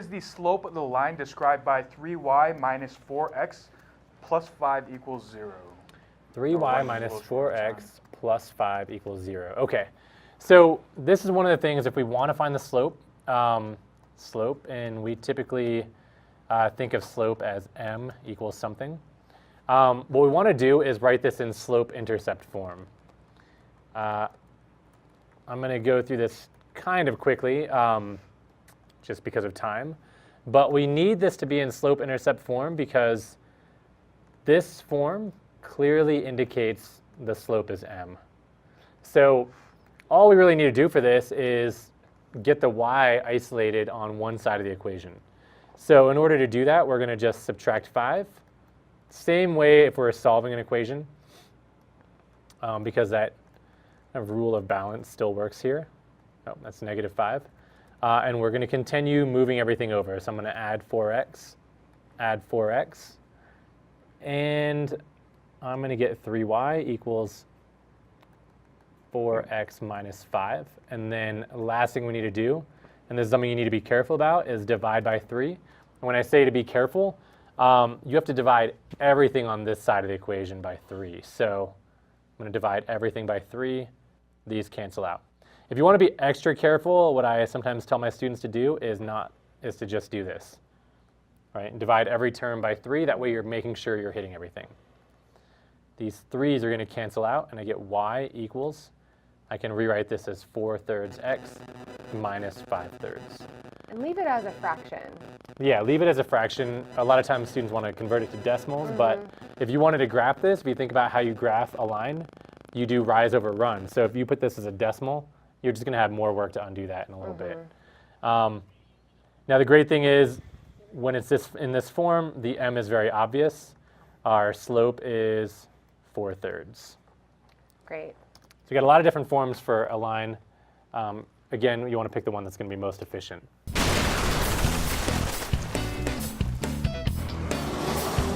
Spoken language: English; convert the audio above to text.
is the slope of the line described by 3y minus 4x plus 5 equals 0? 3y minus 4x plus 5 equals 0. Okay, so this is one of the things if we want to find the slope, and we typically think of slope as m equals something. What we want to do is write this in slope-intercept form. I'm going to go through this kind of quickly, just because of time. But we need this to be in slope-intercept form because this form clearly indicates the slope is m. So all we really need to do for this is get the y isolated on one side of the equation. So in order to do that, we're going to just subtract 5. Same way if we're solving an equation, because that kind of rule of balance still works here. Oh, that's negative 5. And we're going to continue moving everything over. So I'm going to add 4x, and I'm going to get 3y equals 4x minus 5. And then last thing we need to do, and this is something you need to be careful about, is divide by 3. And when I say to be careful, you have to divide everything on this side of the equation by 3. So I'm going to divide everything by 3. These cancel out. If you want to be extra careful, what I sometimes tell my students to do is to just do this, right? And divide every term by 3. That way you're making sure you're hitting everything. These 3's are going to cancel out, and I get y equals, I can rewrite this as 4/3 x minus 5/3. And leave it as a fraction. Yeah, leave it as a fraction. A lot of times students want to convert it to decimals, but if you wanted to graph this, if you think about how you graph a line, you do rise over run. So if you put this as a decimal, you're just going to have more work to undo that in a little bit. Now the great thing is, when it's in this form, the m is very obvious. Our slope is 4/3. Great. So you got a lot of different forms for a line. Again, you want to pick the one that's going to be most efficient.